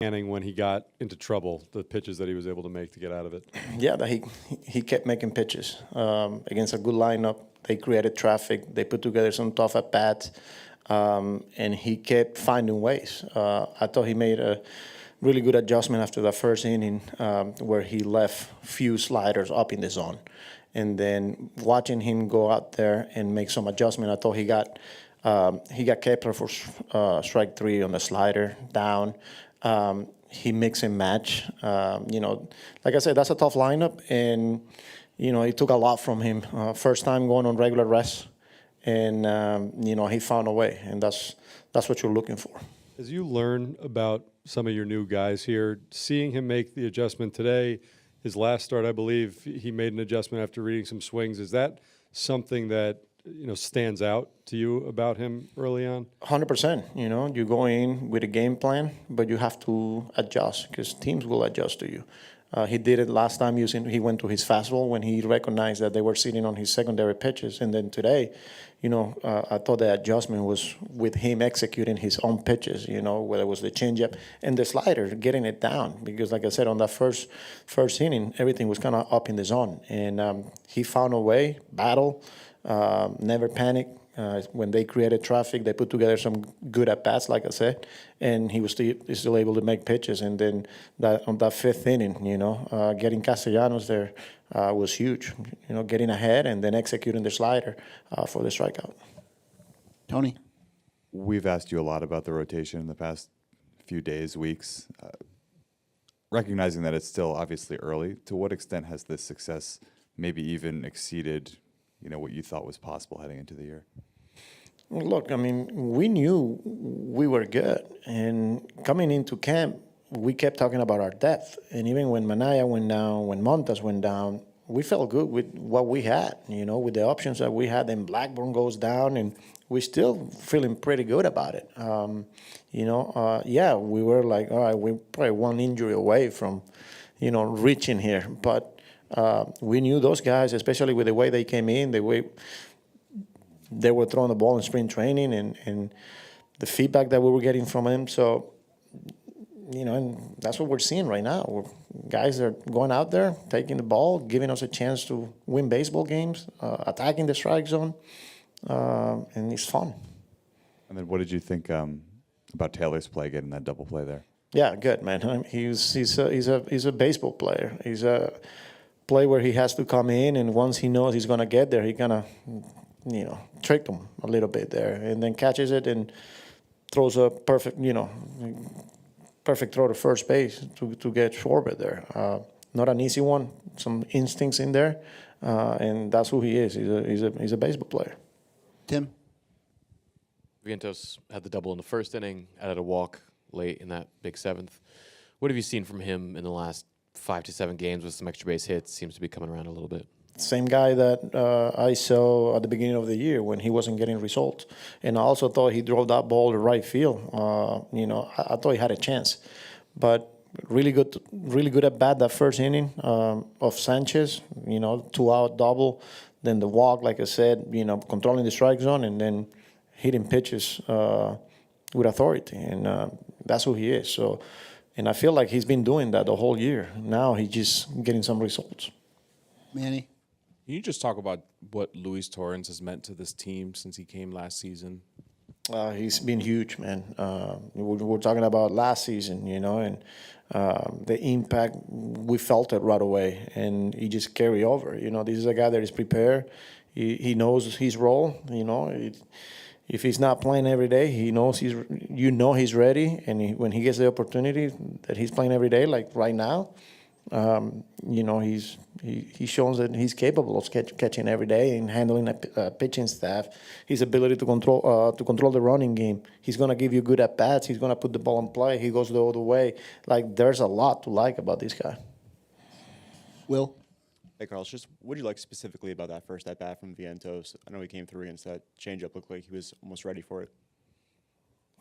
Canning when he got into trouble, the pitches that he was able to make to get out of it. Yeah, that he kept making pitches against a good lineup. They created traffic. They put together some tough at bats, and he kept finding ways. I thought he made a really good adjustment after the first inning, where he left few sliders up in the zone, and then watching him go out there and make some adjustment, I thought he got Kepler for strike three on the slider down. He mix and match. Like I said, that's a tough lineup, and it took a lot from him. First time going on regular rest, and he found a way, and that's what you're looking for. As you learn about some of your new guys here, seeing him make the adjustment today, his last start, I believe, he made an adjustment after reading some swings. Is that something that stands out to you about him early on? 100%. You go in with a game plan, but you have to adjust because teams will adjust to you. He did it last time he went to his fastball when he recognized that they were sitting on his secondary pitches. And then today, I thought the adjustment was with him executing his own pitches, whether it was the changeup and the slider, getting it down. Because like I said, on that first inning, everything was kind of up in the zone. And he found a way, battle, never panic. When they created traffic, they put together some good at-bats, like I said, and he was still able to make pitches. And then on that fifth inning, getting Castellanos there was huge. Getting ahead and then executing the slider for the strikeout. Tony? We've asked you a lot about the rotation in the past few days, weeks. Recognizing that it's still obviously early, to what extent has this success maybe even exceeded what you thought was possible heading into the year? Look, we knew we were good. And coming into camp, we kept talking about our depth. And even when Manaya went down, when Montas went down, we felt good with what we had, with the options that we had. Then Blackburn goes down, and we're still feeling pretty good about it. We were like, all right, we're probably one injury away from, reaching here. But we knew those guys, especially with the way they came in, the way they were throwing the ball in spring training, and the feedback that we were getting from them. So, and that's what we're seeing right now. Guys are going out there, taking the ball, giving us a chance to win baseball games, attacking the strike zone, and it's fun. And then what did you think about Taylor's play, getting that double play there? Yeah, good, man. He's a baseball player. He's a play where he has to come in, and once he knows he's going to get there, he kind of, tricked him a little bit there, and then catches it and throws a perfect throw to first base to get Schwarber there. Not an easy one, some instincts in there, and that's who he is. He's a baseball player. Tim? Ventos had the double in the first inning, added a walk late in that big seventh. What have you seen from him in the last 5 to 7 games with some extra base hits? Seems to be coming around a little bit. Same guy that I saw at the beginning of the year when he wasn't getting results. And I also thought he drove that ball to right field. I thought he had a chance. But really good at bat that first inning of Sanchez, 2-out double. Then the walk, like I said, controlling the strike zone and then hitting pitches with authority. And that's who he is. So, and I feel like he's been doing that the whole year. Now he's just getting some results. Manny? Can you just talk about what Luis Torrens has meant to this team since he came last season? He's been huge, man. We're talking about last season, and the impact, we felt it right away, and he just carry over. This is a guy that is prepared. He knows his role. If he's not playing every day, he knows he's ready, and when he gets the opportunity that he's playing every day, like right now, he shows that he's capable of catching every day and handling a pitching staff. His ability to control the running game. He's gonna give you good at bats. He's gonna put the ball in play. He goes the other way. Like, there's a lot to like about this guy. Will? Hey, Carlos, just what do you like specifically about that first at bat from Vientos? I know he came through against that changeup. Looked like he was almost ready for it.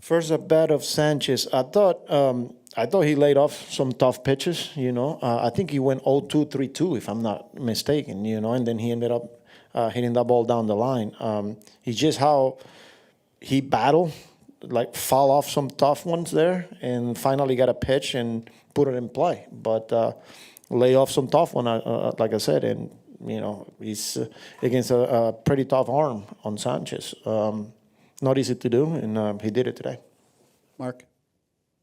First at bat of Sanchez, I thought he laid off some tough pitches. I think he went 0-2, 3-2, if I'm not mistaken. And then he ended up hitting that ball down the line. It's just how he battled like foul off some tough ones there, and finally got a pitch and put it in play. But lay off some tough one, like I said, and he's against a pretty tough arm on Sanchez. Not easy to do, and he did it today. Mark?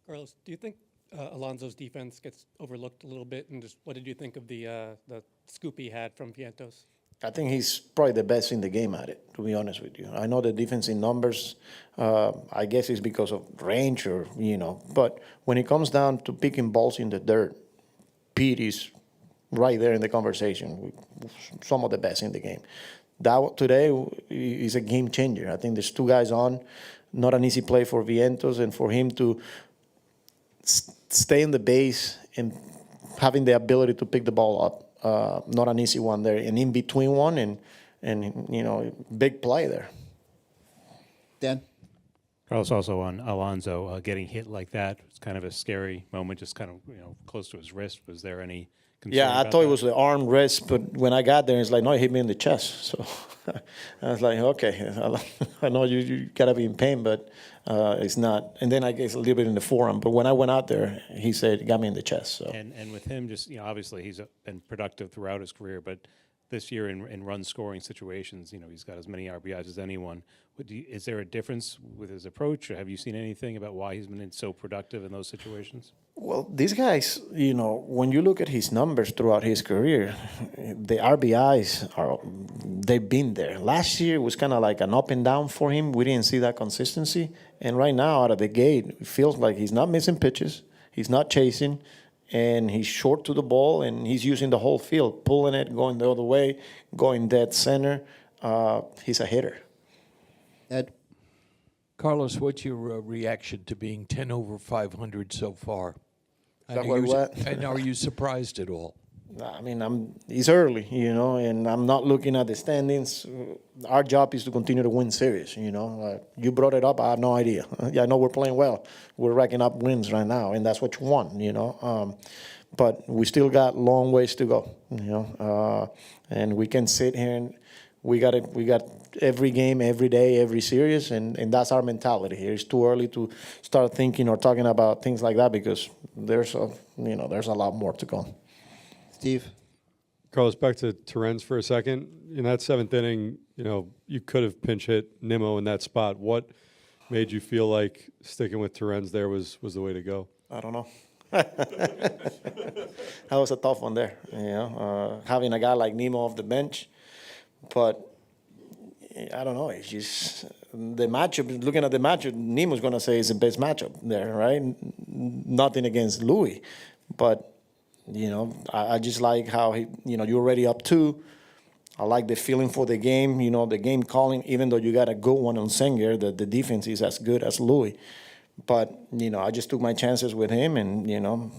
Carlos, do you think Alonso's defense gets overlooked a little bit? And just what did you think of the scoop he had from Vientos? I think he's probably the best in the game at it, to be honest with you. I know the difference in numbers, I guess it's because of range or, but when it comes down to picking balls in the dirt, Pete is right there in the conversation with some of the best in the game. That today is a game changer. I think there's two guys on, not an easy play for Vientos, and for him to stay in the base and having the ability to pick the ball up. Not an easy one there, and in between one, and big play there. Dan? Carlos, also on Alonso, getting hit like that, it's kind of a scary moment, just kind of close to his wrist. Was there any concern? Yeah, I about thought that? it was the arm wrist, but when I got there, it's like, no, it hit me in the chest. So I was like, okay, I know you gotta be in pain, but it's not. And then I guess a little bit in the forearm. But when I went out there, he said it got me in the chest. So And with him, just obviously he's been productive throughout his career, but this year in run scoring situations, he's got as many RBIs as anyone. Is there a difference with his approach, or have you seen anything about why he's been so productive in those situations? well, these guys, when you look at his numbers throughout his career, the RBIs they've been there. Last year was kind of like an up and down for him. We didn't see that consistency. And right now, out of the gate, it feels like he's not missing pitches. He's not chasing. And he's short to the ball, and he's using the whole field, pulling it, going the other way, going dead center. He's a hitter. Ed? Carlos, what's your reaction to being 10 over 500 so far? That what? And are you surprised at all? I mean, it's early, and I'm not looking at the standings. Our job is to continue to win series, You brought it up, I had no idea. Yeah, I know we're playing well. We're racking up wins right now, and that's what you want, But we still got long ways to go, And we can sit here and we got every game, every day, every series, and that's our mentality here. It's too early to start thinking or talking about things like that because there's a lot more to come. Steve? Carlos, back to Torrens for a second. In that seventh inning, you could have pinch hit Nimmo in that spot. What made you feel like sticking with Torrens there was the way to go? I don't know. That was a tough one there, having a guy like Nimmo off the bench. But I don't know. It's just the matchup. Looking at the matchup, Nimmo's going to say it's the best matchup there, right? Nothing against Louis. But, I just like how you're already up 2. I like the feeling for the game, the game calling, even though you got a good one on Senger, the defense is as good as Louis. But, I just took my chances with him and,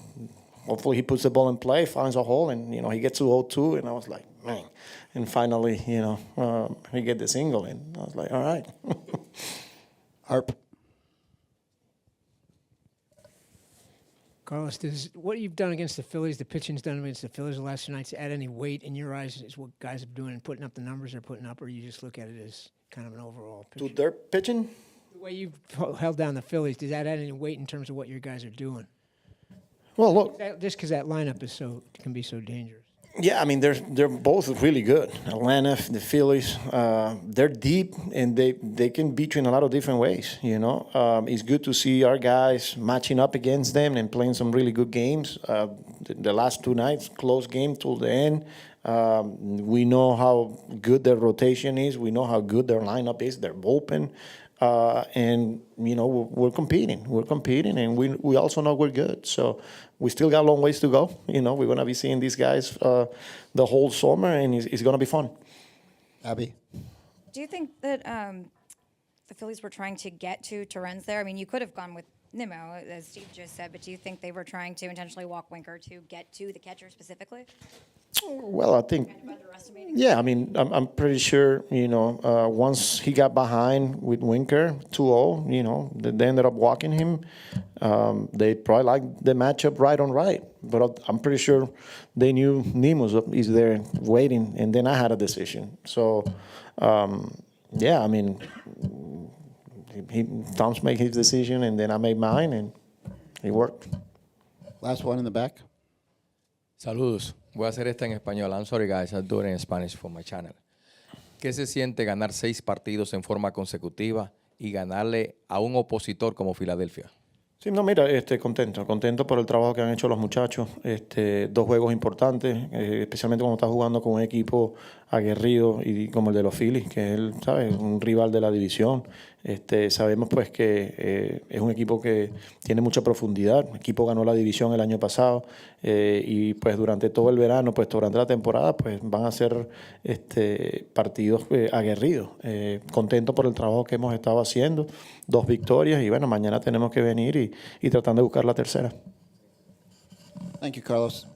hopefully he puts the ball in play, finds a hole, and, he gets to 0-2, and I was like, man. And finally, he get the single, and I was like, all right. Harp? Carlos, does what you've done against the Phillies, the pitching's done against the Phillies the last 2 nights, add any weight in your eyes as what guys are doing and putting up the numbers they're putting up, or you just look at it as kind of an overall To picture? their pitching? The way you've held down the Phillies, does that add any weight in terms of what your guys are doing? Well, look. Just because that lineup can be so dangerous. Yeah, I mean, they're both really good. Atlanta, the Phillies, they're deep, and they can beat you in a lot of different ways, It's good to see our guys matching up against them and playing some really good games. The last 2 nights, close game till the end. We know how good their rotation is. We know how good their lineup is, their bullpen. And, we're competing. We're competing, and we also know we're good. So we still got a long ways to go. We're going to be seeing these guys the whole summer, and it's going to be fun. Abby? Do you think that the Phillies were trying to get to Torrens there? I mean, you could have gone with Nimmo, as Steve just said, but do you think they were trying to intentionally walk Winker to get to the catcher specifically? Well, I think, Kind of underestimating? yeah, I mean, I'm pretty sure, once he got behind with Winker, 2-0, they ended up walking him. They probably liked the matchup right on right. But I'm pretty sure they knew Nimmo is there waiting, and then I had a decision. So, yeah, I mean, Tom's made his decision, and then I made mine, and it worked. Last one in the back. Saludos. Voy a hacer esta en español. I'm sorry, guys. I'll do it in Spanish for my channel. ¿Qué se siente ganar 6 partidos en forma consecutiva y ganarle a un opositor como Filadelfia? Sí, no, mira, contento por el trabajo que han hecho los muchachos. 2 juegos importantes, especialmente cuando estás jugando con un equipo aguerrido y como el de los Phillies, que es ¿sabes? Un rival de la división. Sabemos pues que es un equipo que tiene mucha profundidad. El equipo ganó la división el año pasado y pues durante todo el verano, pues durante la temporada, pues van a ser partidos aguerridos. Contento por el trabajo que hemos estado haciendo. 2 victorias y bueno, mañana tenemos que venir y tratando de buscar la tercera. Thank you, Carlos.